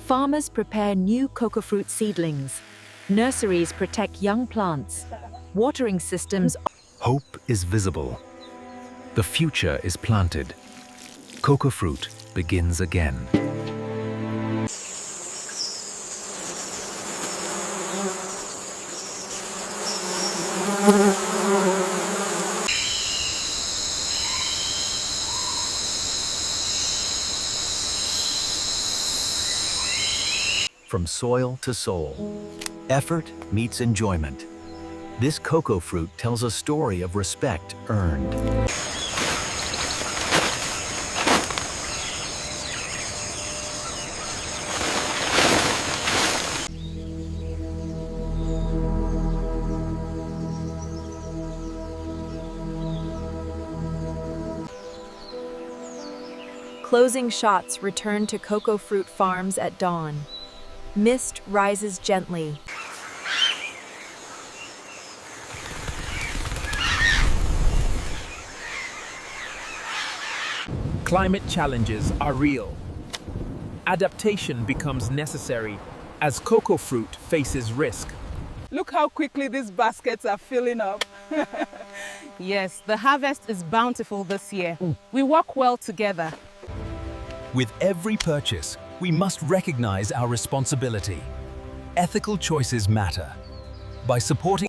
Farmers prepare new cocoa fruit seedlings. Nurseries protect young plants. Watering systems. Hope is visible. The future is planted. Cocoa fruit begins again. From soil to soul, effort meets enjoyment. This cocoa fruit tells a story of respect earned. Closing shots return to cocoa fruit farms at dawn. Mist rises gently. Climate challenges are real. Adaptation becomes necessary as cocoa fruit faces risk. Look how quickly these baskets are filling up. Yes, the harvest is bountiful this year. We work well together. With every purchase, we must recognize our responsibility. Ethical choices matter. By supporting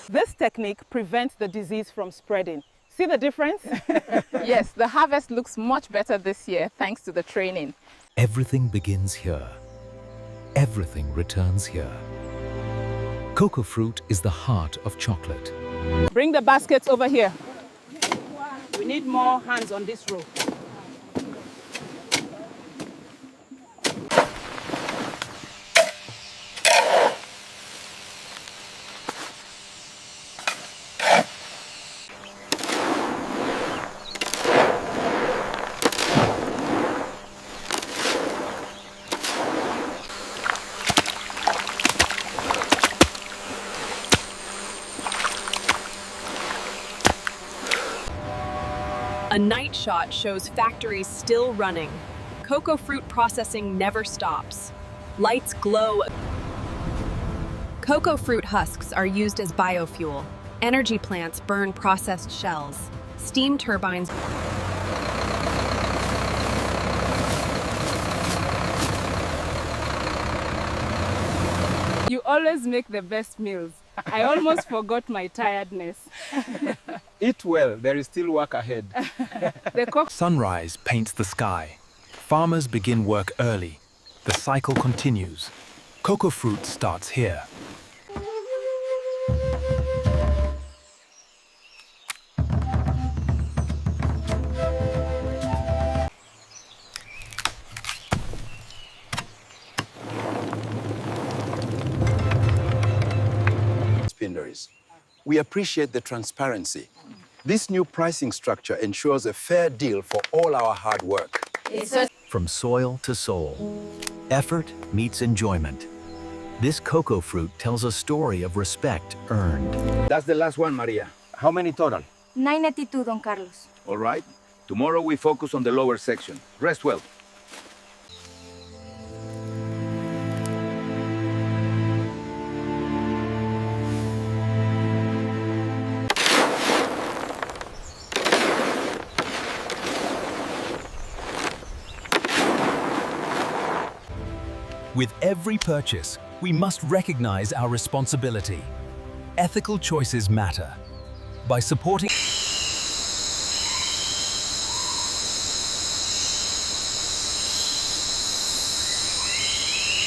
This technique prevents the disease from spreading. See the difference? Yes, the harvest looks much better this year thanks to the training. Everything begins here. Everything returns here. Cocoa fruit is the heart of chocolate. Bring the baskets over here. We need more hands on this row. A night shot shows factories still running. Cocoa fruit processing never stops. Lights glow. Cocoa fruit husks are used as biofuel. Energy plants burn processed shells. Steam turbines. You always make the best meals. I almost forgot my tiredness. Eat well, there is still work ahead. Sunrise paints the sky. Farmers begin work early. The cycle continues. Cocoa fruit starts here. We appreciate the transparency. This new pricing structure ensures a fair deal for all our hard work. From soil to soul, effort meets enjoyment. This cocoa fruit tells a story of respect earned. That's the last one, Maria. How many total? 982, Don Carlos. All right. Tomorrow we focus on the lower section. Rest well. With every purchase, we must recognize our responsibility. Ethical choices matter. By supporting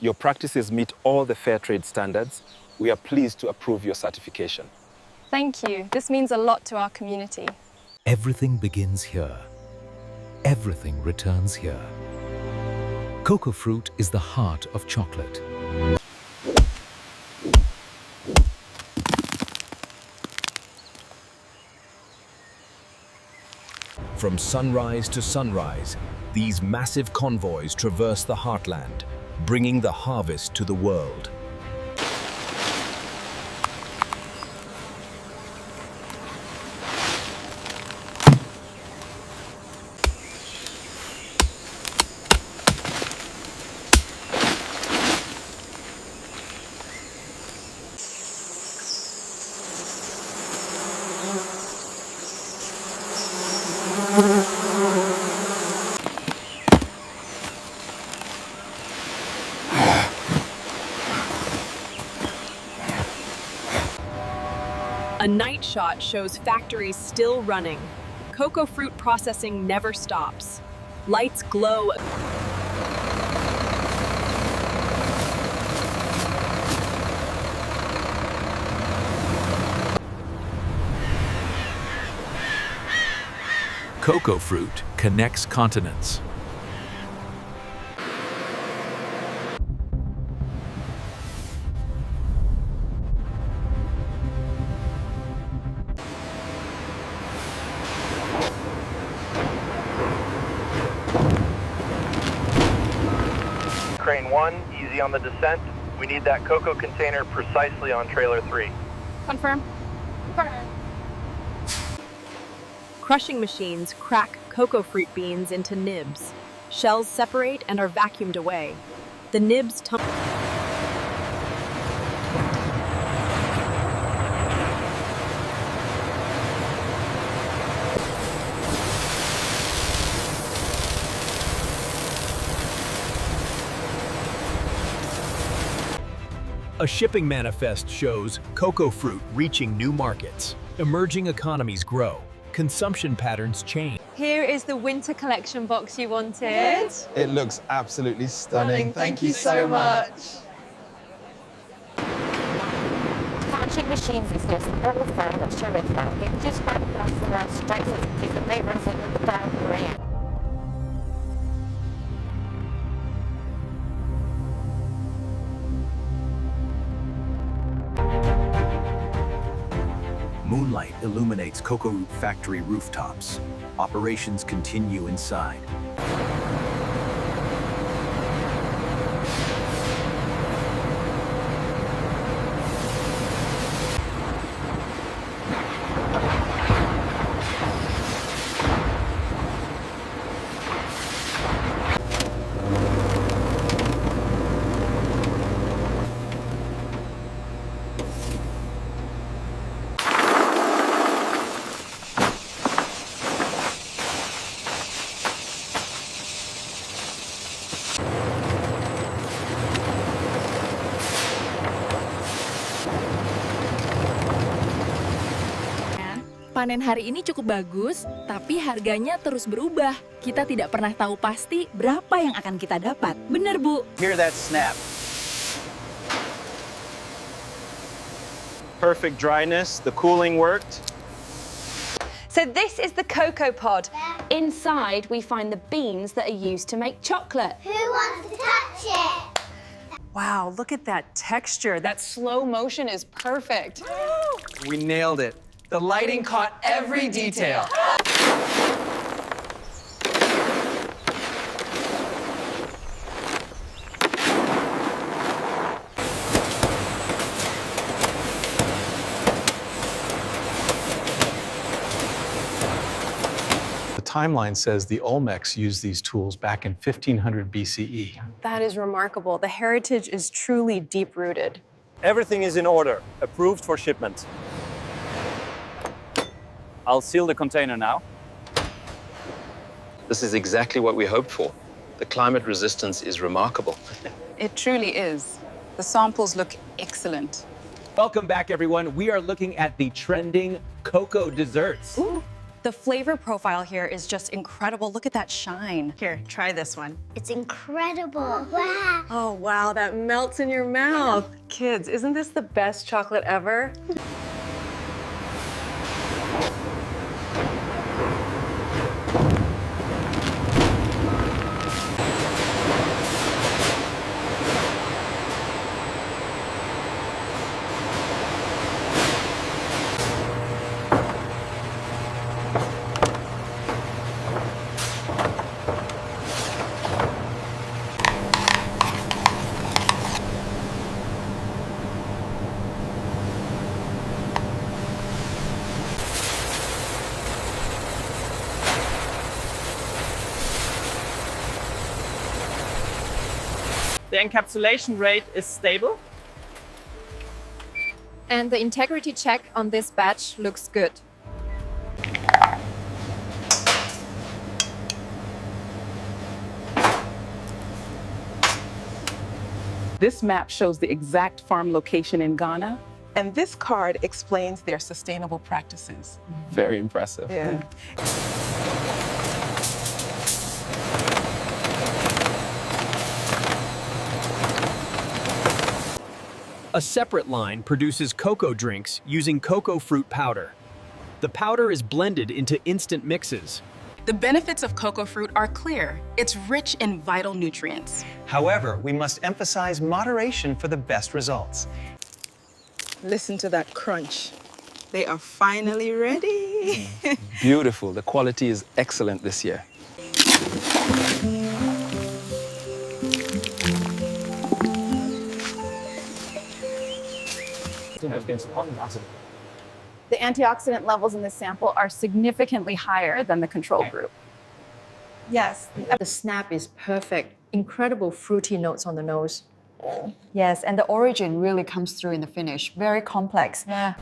Your practices meet all the fair trade standards. We are pleased to approve your certification. Thank you. This means a lot to our community. Everything begins here. Everything returns here. Cocoa fruit is the heart of chocolate. From sunrise to sunrise, these massive convoys traverse the heartland. bringing the harvest to the world. A night shot shows factories still running. Cocoa fruit processing never stops. Lights glow. Cocoa fruit connects continents. Crane 1, easy on the descent. We need that cocoa container precisely on trailer 3. Confirm. Crushing machines crack cocoa fruit beans into nibs. Shells separate and are vacuumed away. The nibs tumble. A shipping manifest shows cocoa fruit reaching new markets. Emerging economies grow. Consumption patterns change. Here is the winter collection box you wanted. It looks absolutely stunning. Thank you so much. Punching machines exist all found at Sheriffa. It just went off the last strikes is a main resident of the dark green. Moonlight illuminates cocoa root factory rooftops. Operations continue inside. Panen hari ini cukup bagus, tapi harganya terus berubah. Kita tidak pernah tahu pasti berapa yang akan kita dapat. Benar, Bu? Hear that snap? Perfect dryness, the cooling worked. So this is the cocoa pod. Inside, we find the beans that are used to make chocolate. Who wants to touch it? Wow, look at that texture. That slow motion is perfect. We nailed it. The lighting caught every detail. The timeline says the Olmecs used these tools back in 1500 BCE. That is remarkable. The heritage is truly deep-rooted. Everything is in order, approved for shipment. I'll seal the container now. This is exactly what we hoped for. The climate resistance is remarkable. It truly is. The samples look excellent. Welcome back, everyone. We are looking at the trending cocoa desserts. Ooh. The flavor profile here is just incredible. Look at that shine. Here, try this one. It's incredible. Wow. Oh, wow, that melts in your mouth. Kids, isn't this the best chocolate ever? The encapsulation rate is stable. And the integrity check on this batch looks good. This map shows the exact farm location in Ghana, and this card explains their sustainable practices. Very impressive. Yeah. A separate line produces cocoa drinks using cocoa fruit powder. The powder is blended into instant mixes. The benefits of cocoa fruit are clear. It's rich in vital nutrients. However, we must emphasize moderation for the best results. Listen to that crunch. They are finally ready. Beautiful. The quality is excellent this year. The antioxidant levels in this sample are significantly higher than the control group. Yes, the snap is perfect. Incredible fruity notes on the nose. Yes, and the origin really comes through in the finish. Very complex. Yeah.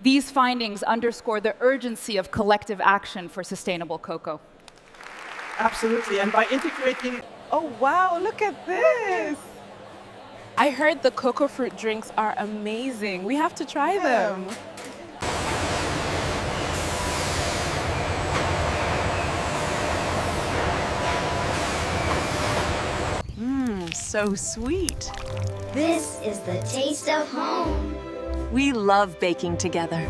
These findings underscore the urgency of collective action for sustainable cocoa. Absolutely, and by integrating... Oh wow, look at this! I heard the cocoa fruit drinks are amazing. We have to try them. So sweet. This is the taste of home. We love baking together.